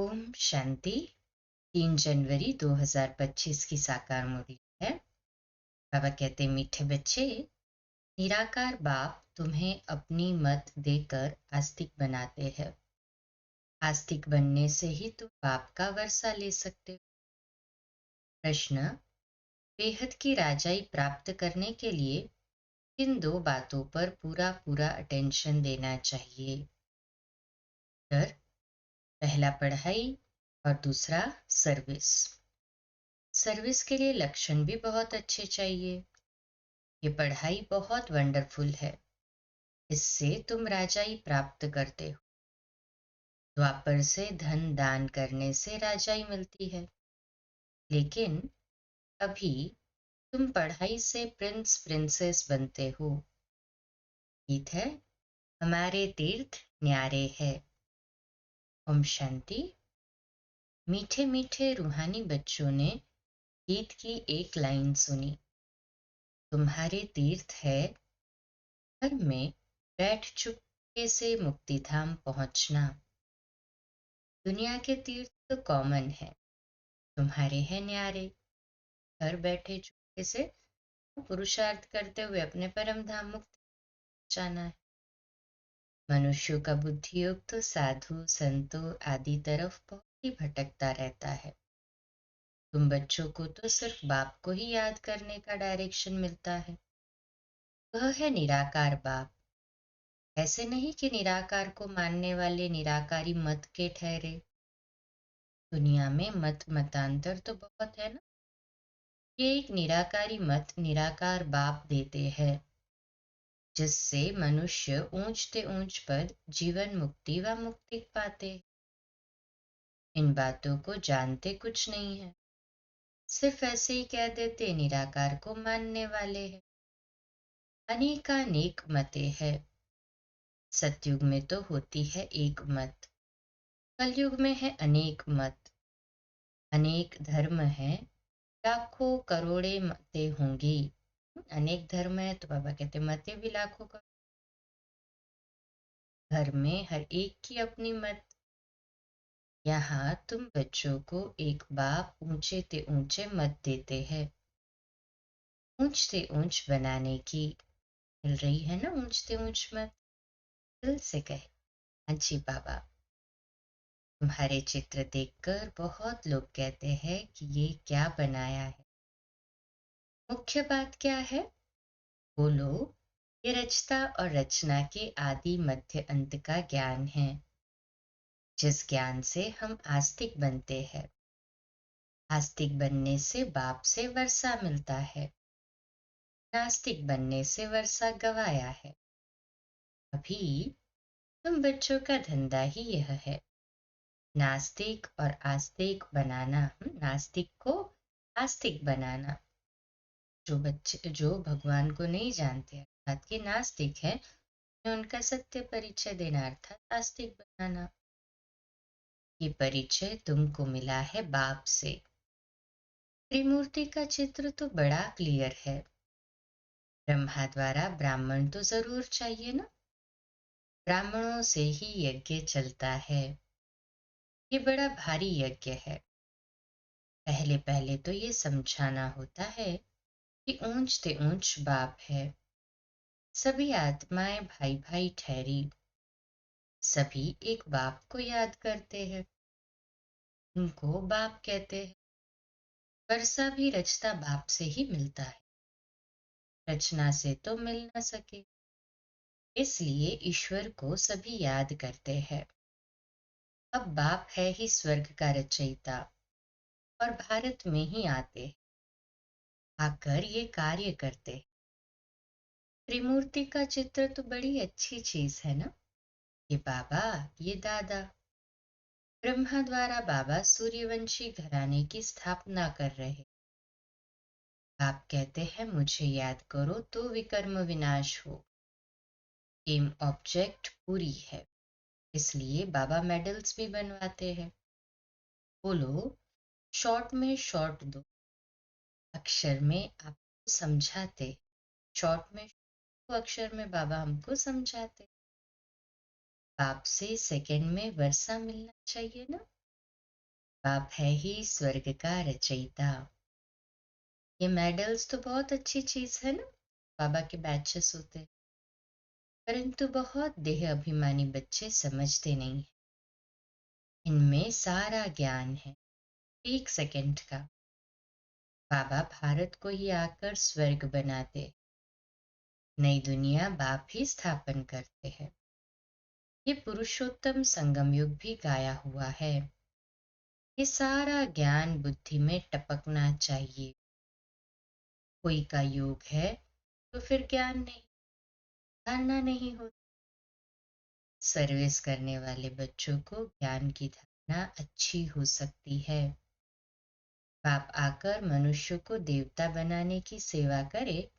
ओम शांति। 3 जनवरी 2025 की साकार मुरली है। बाबा कहते मीठे बच्चे, निराकार बाप तुम्हें अपनी मत देकर आस्तिक बनाते हैं। आस्तिक बनने से ही तुम बाप का वर्षा ले सकते हो। प्रश्न, बेहद की राजाई प्राप्त करने के लिए किन दो बातों पर पूरा पूरा अटेंशन देना चाहिए? उत्तर, पहला पढ़ाई और दूसरा सर्विस। सर्विस के लिए लक्षण भी बहुत अच्छे चाहिए। ये पढ़ाई बहुत वंडरफुल है, इससे तुम राजाई प्राप्त करते हो। द्वापर से धन दान करने से राजाई मिलती है, लेकिन अभी तुम पढ़ाई से प्रिंस प्रिंसेस बनते हो। गीत है, हमारे तीर्थ न्यारे है। ओम शांति। मीठे मीठे रूहानी बच्चों ने गीत की एक लाइन सुनी, तुम्हारे तीर्थ है घर में बैठ चुपके से मुक्ति धाम पहुंचना। दुनिया के तीर्थ तो कॉमन है, तुम्हारे हैं न्यारे। घर बैठे चुपके से पुरुषार्थ करते हुए अपने परम धाम मुक्ति जाना है। मनुष्यों का बुद्धि योग तो साधु संतों आदि तरफ बहुत ही भटकता रहता है। तुम बच्चों को तो सिर्फ बाप को ही याद करने का डायरेक्शन मिलता है। वह है निराकार बाप। ऐसे नहीं कि निराकार को मानने वाले निराकारी मत के ठहरे। दुनिया में मत मतांतर तो बहुत है ना। ये एक निराकारी मत निराकार बाप देते हैं, जिससे मनुष्य ऊंचते ऊंच पद जीवन मुक्ति व मुक्ति पाते। इन बातों को जानते कुछ नहीं है, सिर्फ ऐसे ही कह देते निराकार को मानने वाले हैं। अनेकानेक मतें हैं। सतयुग में तो होती है एक मत, कलयुग में है अनेक मत। अनेक धर्म है, लाखों करोड़े मतें होंगी। अनेक धर्म है तो बाबा कहते मतें भी लाखों करोड़। घर में हर एक की अपनी मत। यहाँ तुम बच्चों को एक बाप ऊंचे ते ऊंचे मत देते हैं, ऊंच ते ऊंच बनाने की। मिल रही है ना ऊंच ते ऊंच मत। दिल से कहे, हाँ जी बाबा। तुम्हारे चित्र देखकर बहुत लोग कहते हैं कि ये क्या बनाया है। मुख्य बात क्या है बोलो। ये रचता और रचना के आदि मध्य अंत का ज्ञान है, जिस ज्ञान से हम आस्तिक बनते हैं। आस्तिक बनने से बाप से वर्षा मिलता है, नास्तिक बनने से वर्षा गवाया है। अभी तुम बच्चों का धंधा ही यह है, नास्तिक और आस्तिक बनाना। नास्तिक को आस्तिक बनाना। जो बच्चे जो भगवान को नहीं जानते अर्थात कि नास्तिक है, उनका सत्य परिचय देना अर्थात आस्तिक बनाना। ये परिचय तुमको मिला है बाप से। त्रिमूर्ति का चित्र तो बड़ा क्लियर है। ब्रह्मा द्वारा ब्राह्मण तो जरूर चाहिए ना। ब्राह्मणों से ही यज्ञ चलता है। ये बड़ा भारी यज्ञ है। पहले पहले तो ये समझाना होता है कि ऊंच ते ऊंच बाप है। सभी आत्माएं भाई भाई ठहरी, सभी एक बाप को याद करते हैं, उनको बाप कहते हैं। वर्षा भी रचता बाप से ही मिलता है, रचना से तो मिल न सके। इसलिए ईश्वर को सभी याद करते हैं। अब बाप है ही स्वर्ग का रचयिता और भारत में ही आते आकर ये कार्य करते। त्रिमूर्ति का चित्र तो बड़ी अच्छी चीज है ना। ये बाबा, ये दादा। ब्रह्मा द्वारा बाबा सूर्यवंशी घराने की स्थापना कर रहे। आप कहते हैं मुझे याद करो तो विकर्म विनाश हो। एम ऑब्जेक्ट पूरी है, इसलिए बाबा मेडल्स भी बनवाते हैं। बोलो, शॉर्ट में शॉर्ट दो अक्षर में आपको समझाते। शॉर्ट में दो अक्षर में बाबा हमको समझाते। बाप से सेकंड में वर्षा मिलना चाहिए ना। बाप है ही स्वर्ग का रचयिता। ये मेडल्स तो बहुत अच्छी चीज है ना, बाबा के बैचेस होते हैं, परंतु बहुत देह अभिमानी बच्चे समझते नहीं हैं। इनमें सारा ज्ञान है, 1 सेकंड का। बाबा भारत को ही आकर स्वर्ग बनाते, नई दुनिया बाप ही स्थापन करते हैं। ये पुरुषोत्तम संगम युग भी गाया हुआ है। ये सारा ज्ञान बुद्धि में टपकना चाहिए। कोई का योग है तो फिर ज्ञान नहीं, धारणा नहीं होती। सर्विस करने वाले बच्चों को ज्ञान की धारणा अच्छी हो सकती है। बाप आकर मनुष्य को देवता बनाने की सेवा करे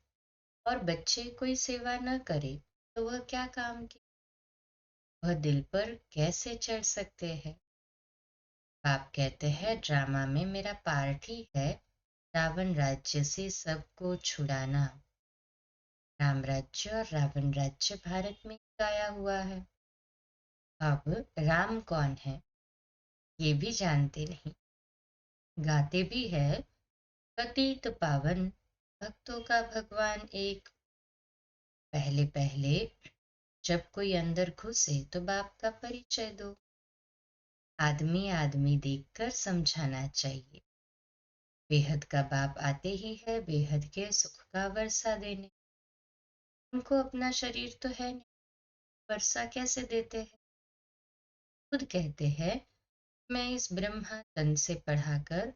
और बच्चे कोई सेवा न करे तो वह क्या काम की? वह दिल पर कैसे चढ़ सकते हैं? बाप कहते हैं ड्रामा में मेरा पार्ट ही है रावण राज्य से सबको छुड़ाना। राम राज्य और रावण राज्य भारत में गाया हुआ है। अब राम कौन है ये भी जानते नहीं, गाते भी है पतित पावन भक्तों का भगवान एक। पहले पहले जब कोई अंदर घुसे तो बाप का परिचय दो। आदमी आदमी देखकर समझाना चाहिए। बेहद का बाप आते ही है बेहद के सुख का वर्षा देने। उनको अपना शरीर तो है नहीं, वर्षा कैसे देते हैं? खुद कहते हैं मैं इस ब्रह्मा तन से पढ़ाकर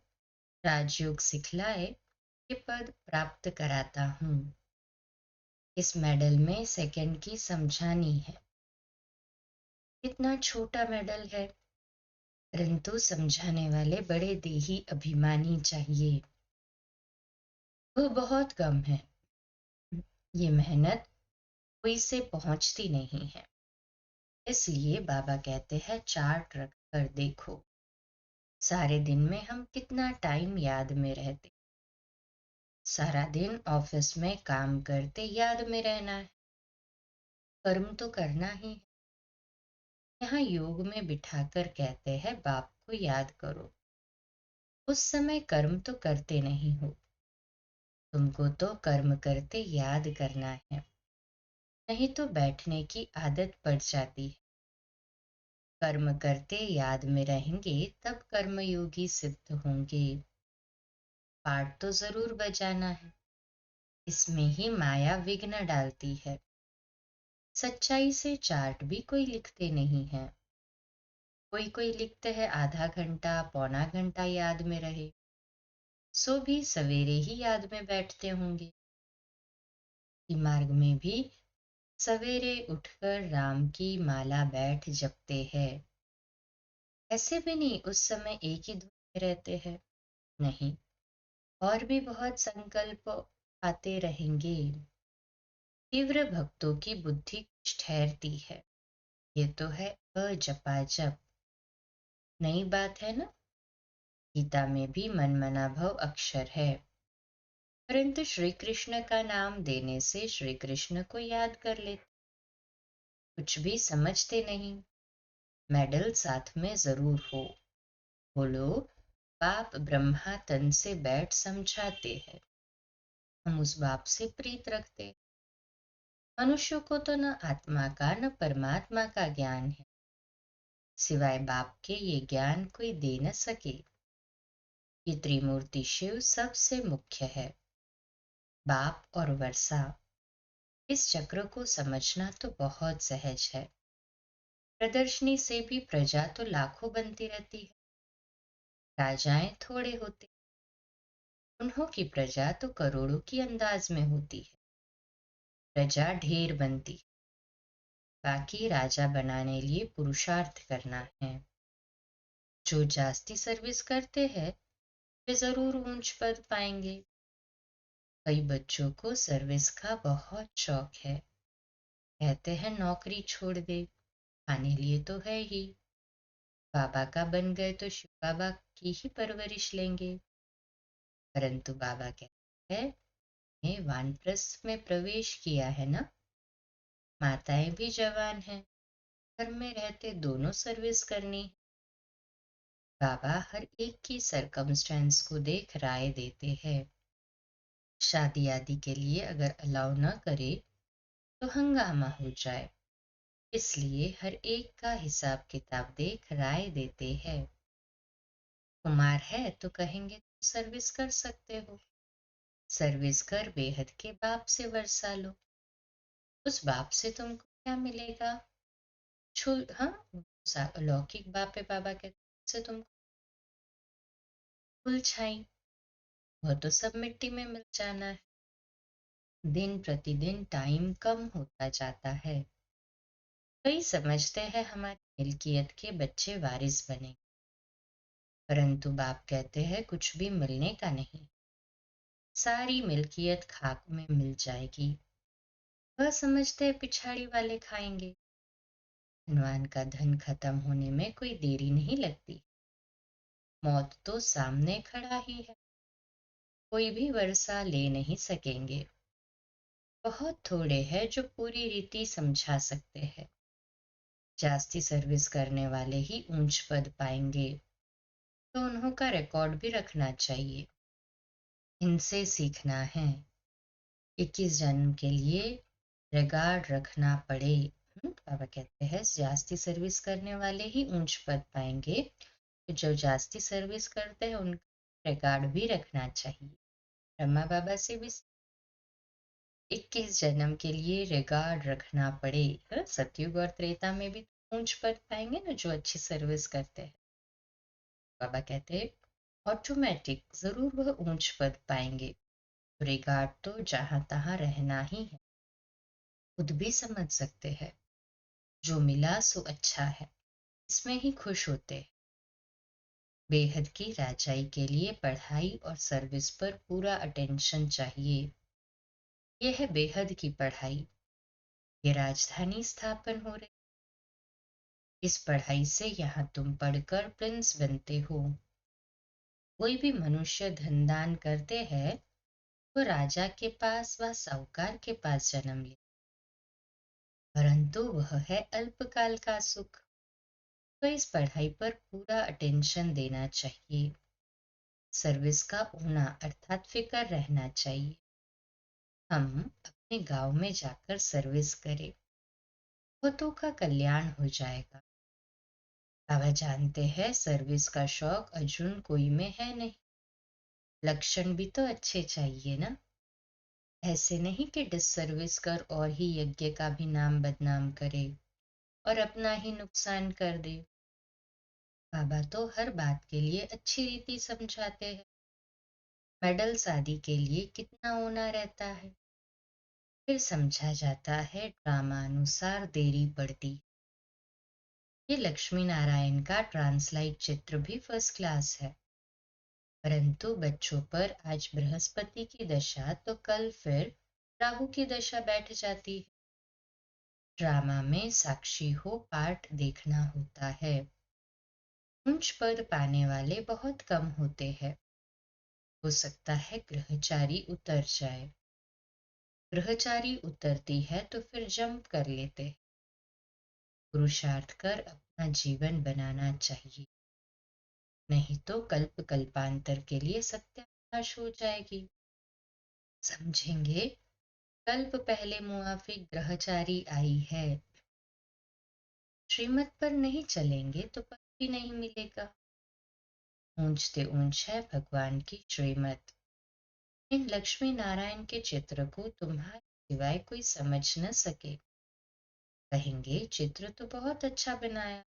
राजयोग सिखलाए ये पद प्राप्त कराता हूँ। इस मेडल में सेकंड की समझानी है। इतना छोटा मेडल है, परंतु समझाने वाले बड़े देही अभिमानी चाहिए। वो बहुत कम है। ये मेहनत कोई से पहुंचती नहीं है। इसलिए बाबा कहते हैं चार्ट रख कर देखो, सारे दिन में हम कितना टाइम याद में रहते। सारा दिन ऑफिस में काम करते याद में रहना है, कर्म तो करना ही है। यहाँ योग में बिठाकर कहते हैं बाप को याद करो। उस समय कर्म तो करते नहीं हो, तुमको तो कर्म करते याद करना है, नहीं तो बैठने की आदत पड़ जाती है। कर्म करते याद में रहेंगे तब कर्मयोगी सिद्ध होंगे। पाठ तो जरूर बजाना है, इसमें ही माया विघ्न डालती है। सच्चाई से चार्ट भी कोई लिखते नहीं है। कोई कोई लिखते हैं आधा घंटा पौना घंटा याद में रहे, सो भी सवेरे ही याद में बैठते होंगे। मार्ग में भी सवेरे उठकर राम की माला बैठ जपते हैं। ऐसे भी नहीं उस समय एक ही धुन में रहते हैं, नहीं, और भी बहुत संकल्प आते रहेंगे। तीव्र भक्तों की बुद्धि कुछ ठहरती है। ये तो है अजपा जप, नई बात है ना। गीता में भी मनमना भव अक्षर है, परंतु श्री कृष्ण का नाम देने से श्री कृष्ण को याद कर लेते। कुछ भी समझते नहीं। मेडल साथ में जरूर हो। बोलो बाप ब्रह्मा तन से बैठ समझाते हैं, हम उस बाप से प्रीत रखते। मनुष्य को तो न आत्मा का न परमात्मा का ज्ञान है, सिवाय बाप के ये ज्ञान कोई दे न सके। ये त्रिमूर्ति शिव सबसे मुख्य है, बाप और वर्षा। इस चक्र को समझना तो बहुत सहज है। प्रदर्शनी से भी प्रजा तो लाखों बनती रहती है, राजाएं थोड़े होते, उन्हों की प्रजा तो करोड़ों की अंदाज में होती है। प्रजा ढेर बनती, बाकी राजा बनाने लिए पुरुषार्थ करना है। जो जास्ती सर्विस करते हैं वे जरूर ऊंच पद पाएंगे। कई बच्चों को सर्विस का बहुत शौक है, कहते हैं नौकरी छोड़ दे, खाने लिए तो है ही। बाबा का बन गए तो शिव बाबा की ही परवरिश लेंगे। परंतु बाबा कहते हैं ने वानप्रस्थ में प्रवेश किया है ना, माताएं भी जवान हैं, घर में रहते दोनों सर्विस करनी। बाबा हर एक की सरकमस्टेंस को देख राय देते हैं। शादी आदि के लिए अगर अलाउ न करे तो हंगामा हो जाए, इसलिए हर एक का हिसाब किताब देख राय देते हैं। कुमार है तो कहेंगे तुम सर्विस कर सकते हो, सर्विस कर बेहद के बाप से वर्षा लो। उस बाप से तुमको क्या मिलेगा? छुल हाँ, लौकिक बाप है बाबा के से तुमको फुल छाई, वह तो सब मिट्टी में मिल जाना है। दिन प्रतिदिन टाइम कम होता जाता है। कई समझते हैं हमारी मिल्कियत के बच्चे वारिस बने, परंतु बाप कहते हैं कुछ भी मिलने का नहीं, सारी मिल्कियत खाक में मिल जाएगी। वह समझते हैं पिछाड़ी वाले खाएंगे। धनवान का धन खत्म होने में कोई देरी नहीं लगती, मौत तो सामने खड़ा ही है, कोई भी वर्षा ले नहीं सकेंगे। बहुत थोड़े हैं जो पूरी रीति समझा सकते हैं। जास्ती सर्विस करने वाले ही ऊंच पद पाएंगे, तो उन्हों का रिकॉर्ड भी रखना चाहिए। इनसे सीखना है। 21 जन्म के लिए रिगार्ड रखना पड़े। बाबा कहते हैं जास्ती सर्विस करने वाले ही ऊंच पद पाएंगे, तो जो जास्ती सर्विस करते हैं उनका रिकॉर्ड भी रखना चाहिए। ब्रह्मा बाबा से भी 21 जन्म के लिए रिगार्ड रखना पड़े। सतयुग और त्रेता में भी ऊंच पद पाएंगे ना जो अच्छी सर्विस करते हैं। बाबा कहते हैं ऑटोमेटिक जरूर वह ऊंच पद पाएंगे। रिगार्ड तो जहां तहां रहना ही है, खुद भी समझ सकते हैं। जो मिला सो अच्छा है, इसमें ही खुश होते हैं। बेहद की राजाई के लिए पढ़ाई और सर्विस पर पूरा अटेंशन चाहिए। यह है बेहद की पढ़ाई। ये राजधानी स्थापन हो रही, इस पढ़ाई से यहाँ तुम पढ़कर प्रिंस बनते हो। कोई भी मनुष्य धन दान करते हैं तो राजा के पास व साहूकार के पास जन्म ले, परंतु वह है अल्पकाल का सुख। तो इस पढ़ाई पर पूरा अटेंशन देना चाहिए। सर्विस का होना अर्थात फिक्र रहना चाहिए। हम अपने गांव में जाकर सर्विस करें, बहुतों का कल्याण हो जाएगा। बाबा जानते हैं सर्विस का शौक अर्जुन कोई में है नहीं, लक्षण भी तो अच्छे चाहिए ना। ऐसे नहीं कि डिससर्विस कर और ही यज्ञ का भी नाम बदनाम करे और अपना ही नुकसान कर दे। बाबा तो हर बात के लिए अच्छी रीति समझाते हैं। मेडल्स आदि के लिए कितना होना रहता है, फिर समझा जाता है ड्रामा अनुसार देरी पड़ती। ये लक्ष्मी नारायण का ट्रांसलाइट चित्र भी फर्स्ट क्लास है, परंतु बच्चों पर आज बृहस्पति की दशा तो कल फिर राहु की दशा बैठ जाती है। ड्रामा में साक्षी हो पार्ट देखना होता है। ऊंच पद पाने वाले बहुत कम होते हैं। हो सकता है ग्रहचारी उतर जाए। ग्रहचारी उतरती है तो फिर जंप कर लेते हैं। पुरुषार्थ कर अपना जीवन बनाना चाहिए, नहीं तो कल्प कल्पांतर के लिए सत्यानाश हो जाएगी। समझेंगे कल्प पहले मुआफिक ग्रहचारी आई है। श्रीमत पर नहीं चलेंगे तो पद भी नहीं मिलेगा। ऊंचते ऊंच है भगवान की श्रीमत। इन लक्ष्मी नारायण के चित्र को तुम्हारे सिवाय कोई समझ न सके। कहेंगे चित्र तो बहुत अच्छा बनाया,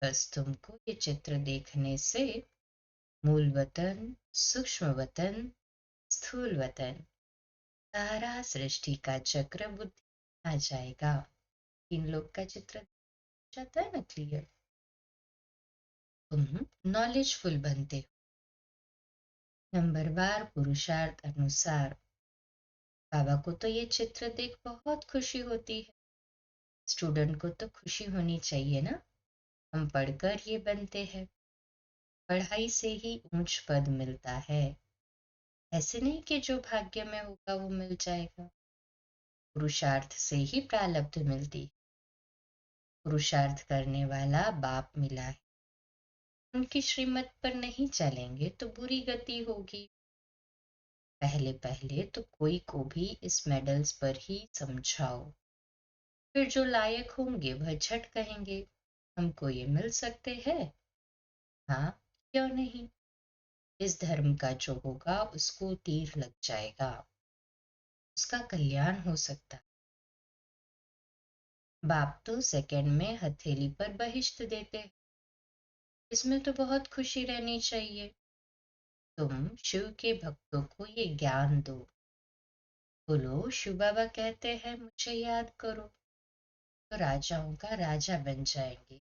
बस तुमको ये चित्र देखने से मूल वतन, सूक्ष्म वतन, स्थूल वतन, सारा सृष्टि का चक्र बुद्धि आ जाएगा। इन लोग का चित्र जाता है ना क्लियर। तुम नॉलेजफुल बनते हो नंबर बार पुरुषार्थ अनुसार। बाबा को तो ये चित्र देख बहुत खुशी होती है। स्टूडेंट को तो खुशी होनी चाहिए ना, हम पढ़कर ये बनते हैं। पढ़ाई से ही ऊंच पद मिलता है, ऐसे नहीं कि जो भाग्य में होगा वो मिल जाएगा। पुरुषार्थ से ही प्रारब्ध मिलती। पुरुषार्थ करने वाला बाप मिला है। उनकी श्रीमत पर नहीं चलेंगे तो बुरी गति होगी। पहले पहले तो कोई को भी इस मेडल्स पर ही समझाओ, फिर जो लायक होंगे वह झट कहेंगे हमको ये मिल सकते हैं। हाँ, क्यों नहीं। इस धर्म का जो होगा उसको तीर लग जाएगा, उसका कल्याण हो सकता। बाप तो सेकंड में हथेली पर बहिष्ट देते हैं। इसमें तो बहुत खुशी रहनी चाहिए। तुम शिव के भक्तों को ये ज्ञान दो। बोलो शिव बाबा कहते हैं मुझे याद करो तो राजाओं का राजा बन जाएंगे।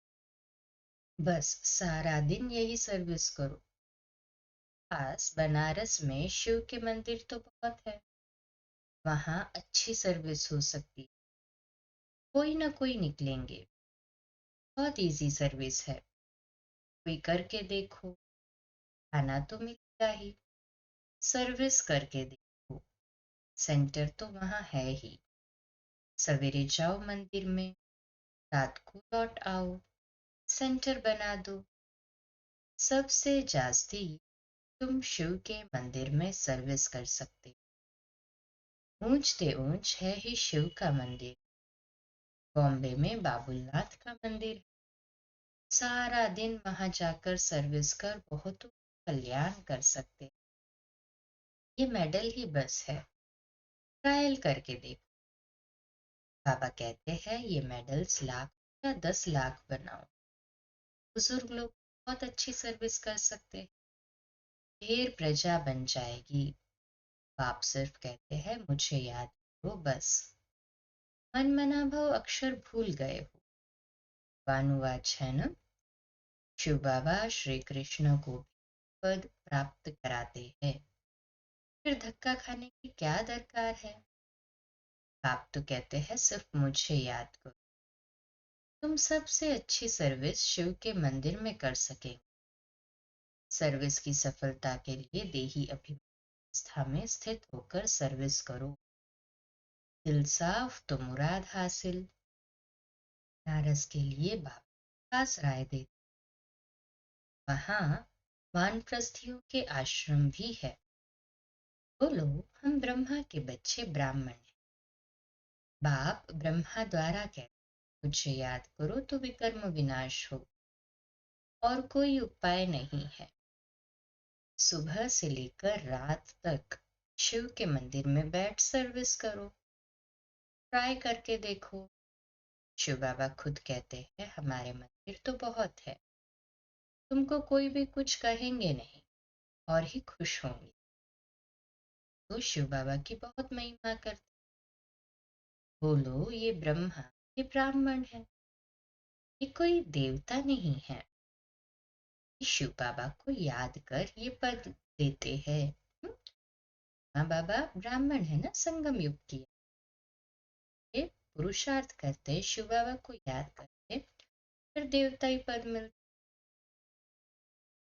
बस सारा दिन यही सर्विस करो। पास बनारस में शिव के मंदिर तो बहुत है, वहां अच्छी सर्विस हो सकती है। कोई ना कोई निकलेंगे। बहुत इजी सर्विस है, कोई करके देखो। खाना तो मिलेगा ही, सर्विस करके देखो। सेंटर तो वहां है ही। सवेरे जाओ मंदिर में, रात को लौट आओ, सेंटर बना दो। सबसे जास्ती तुम शिव के मंदिर में सर्विस कर सकते हो। ऊंचते ऊंच है ही शिव का मंदिर। बॉम्बे में बाबुलनाथ का मंदिर। सारा दिन वहां जाकर सर्विस कर बहुतों का कल्याण कर सकते। ये मेडल ही बस है, ट्रायल करके देखो। बाबा कहते हैं ये मेडल्स लाख या 10 लाख बनाओ। बुजुर्ग लोग बहुत अच्छी सर्विस कर सकते हैं, ढेर प्रजा बन जाएगी। बाप सिर्फ कहते हैं मुझे याद करो बस। मन मना भव अक्षर भूल गए हो। वानुवाच है ना। शिव बाबा श्री कृष्ण को पद प्राप्त कराते हैं, फिर धक्का खाने की क्या दरकार है। बाप तो कहते हैं सिर्फ मुझे याद करो। तुम सबसे अच्छी सर्विस शिव के मंदिर में कर सकेंगे। सर्विस की सफलता के लिए देही अभिवस्था में स्थित होकर सर्विस करो। दिल साफ तो मुराद हासिल। बनारस के लिए बाबा खास राय देते। वहां वानप्रस्थियों के आश्रम भी है। बोलो हम ब्रह्मा के बच्चे ब्राह्मण हैं। बाप ब्रह्मा द्वारा कहते मुझे याद करो तो विकर्म विनाश हो, और कोई उपाय नहीं है। सुबह से लेकर रात तक शिव के मंदिर में बैठ सर्विस करो। ट्राई करके देखो। शिव बाबा खुद कहते हैं हमारे मंदिर तो बहुत है, तुमको कोई भी कुछ कहेंगे नहीं और ही खुश होंगे। तो शिव बाबा की बहुत महिमा करते। बोलो ये ब्रह्मा, ये ब्राह्मण है, ये कोई देवता नहीं है। शिव बाबा को याद कर ये पद देते हैं। हाँ बाबा ब्राह्मण है ना, संगम युग की। ये पुरुषार्थ करते शिव बाबा को याद करते, फिर देवताई पद मिलते।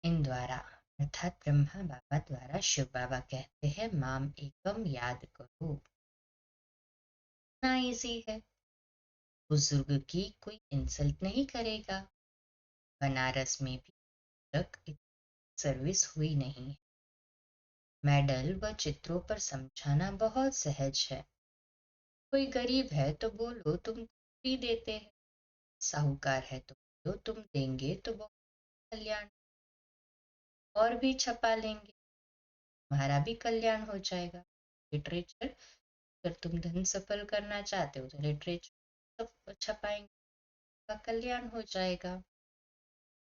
इन द्वारा अर्थात ब्रह्मा बाबा द्वारा शिव बाबा कहते हैं माम एकम याद करो। ना इजी है। बुजुर्ग की कोई इंसल्ट नहीं करेगा। बनारस में भी तक सर्विस हुई नहीं है। मेडल व चित्रों पर समझाना बहुत सहज है। कोई गरीब है तो बोलो तुम फ्री देते हैं। साहूकार है तो बोलो तुम देंगे तो बहुत कल्याण, और भी छपा लेंगे, तुम्हारा भी कल्याण हो जाएगा। लिटरेचर, अगर तुम धन सफल करना चाहते हो तो लिटरेचर सब छपाएंगे, का कल्याण हो जाएगा।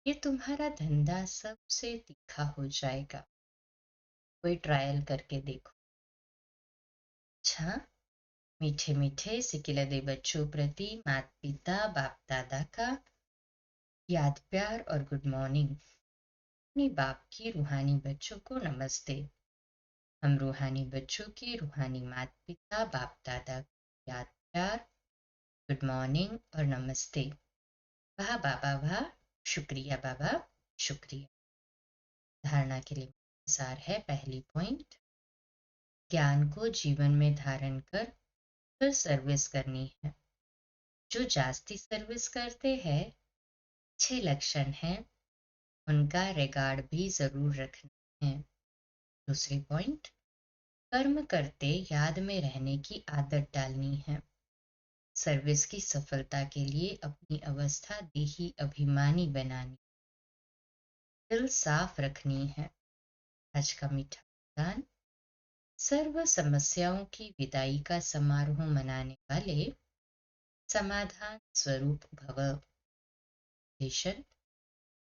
ये तुम्हारा धंधा सबसे तीखा हो जाएगा। कोई ट्रायल करके देखो। अच्छा, मीठे मीठे सिकिलदे बच्चों प्रति माता पिता बाप दादा का याद प्यार और गुड मॉर्निंग। अपने बाप की रूहानी बच्चों को नमस्ते। हम रूहानी बच्चों की रूहानी माता पिता बाप दादा याद प्यार, गुड मॉर्निंग और नमस्ते। वाह बाबा वाह, शुक्रिया बाबा शुक्रिया। धारणा के लिए सार है। पहली पॉइंट, ज्ञान को जीवन में धारण कर फिर सर्विस करनी है। जो जास्ती सर्विस करते हैं अच्छे लक्षण हैं, उनका रिकॉर्ड भी जरूर रखना है। दूसरी पॉइंट, कर्म करते याद में रहने की आदत डालनी है। सर्विस की सफलता के लिए अपनी अवस्था देही अभिमानी बनानी, दिल साफ रखनी है। आज का मीठा वरदान, सर्व समस्याओं की विदाई का समारोह मनाने वाले समाधान स्वरूप भव। देशन,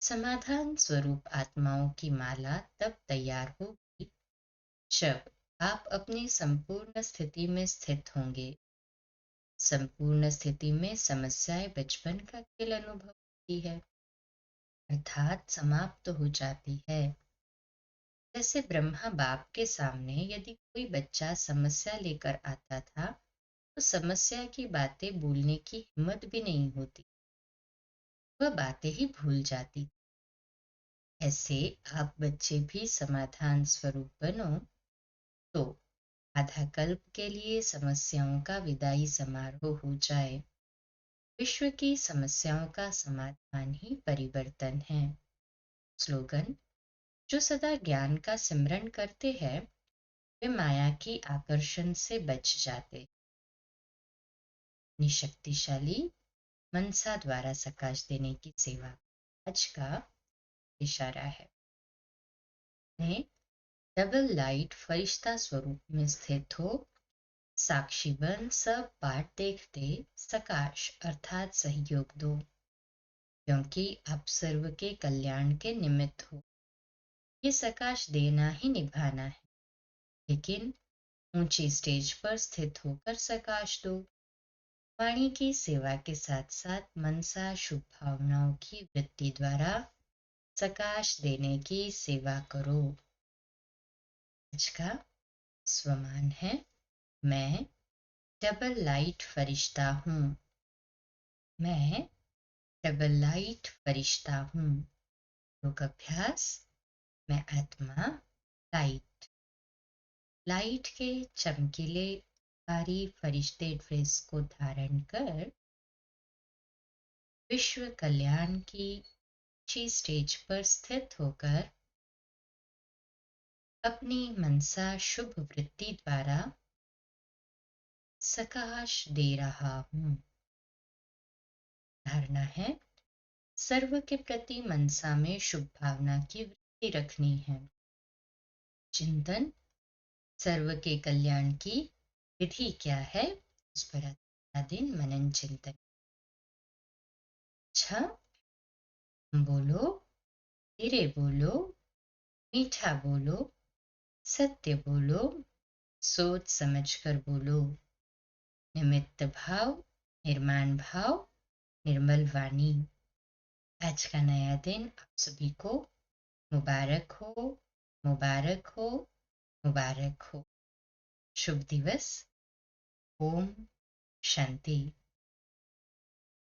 समाधान स्वरूप आत्माओं की माला तब तैयार होगी जब आप अपनी संपूर्ण स्थिति में स्थित होंगे। संपूर्ण स्थिति में समस्याएं बचपन का खेल अनुभव होती है, अर्थात समाप्त हो जाती है। जैसे ब्रह्मा बाप के सामने यदि कोई बच्चा समस्या लेकर आता था तो समस्या की बातें बोलने की हिम्मत भी नहीं होती, वह बातें ही भूल जाती। ऐसे आप बच्चे भी समाधान स्वरूप बनो तो आधा कल्प के लिए समस्याओं का विदाई समारोह हो जाए। विश्व की समस्याओं का समाधान ही परिवर्तन है। स्लोगन, जो सदा ज्ञान का सिमरन करते हैं वे माया की आकर्षण से बच जाते। निशक्तिशाली मनसा द्वारा सकाश देने की सेवा आज का इशारा है। ने डबल लाइट फरिश्ता स्वरूप में स्थित हो, साक्षी बन सब पाठ देखते सकाश अर्थात सहयोग दो, क्योंकि आप सर्व के कल्याण के निमित्त हो। ये सकाश देना ही निभाना है, लेकिन ऊंची स्टेज पर स्थित होकर सकाश दो। वाणी की सेवा के साथ साथ मनसा शुभ भावनाओं की वृत्ति द्वारा सकाश देने की सेवा करो। आज का स्वमान है, मैं डबल लाइट फरिश्ता हूँ। मैं डबल लाइट फरिश्ता हूँ। योग अभ्यास, मैं आत्मा लाइट, लाइट के चमकीले भारी फरिश्ते ड्रेस को धारण कर विश्व कल्याण की ऊंची स्टेज पर स्थित होकर अपनी मनसा शुभ वृत्ति द्वारा सकाश दे रहा हूँ। धारणा है, सर्व के प्रति मनसा में शुभ भावना की वृत्ति रखनी है। चिंतन, सर्व के कल्याण की विधि क्या है, उस पर आधा दिन मनन चिंतन। अच्छा, बोलो, धीरे बोलो, मीठा बोलो, सत्य बोलो, सोच समझकर बोलो। निमित्त भाव, निर्माण भाव, निर्मल वाणी। आज का नया दिन आप सभी को मुबारक हो, मुबारक हो, मुबारक हो। शुभ दिवस। ओम शांति।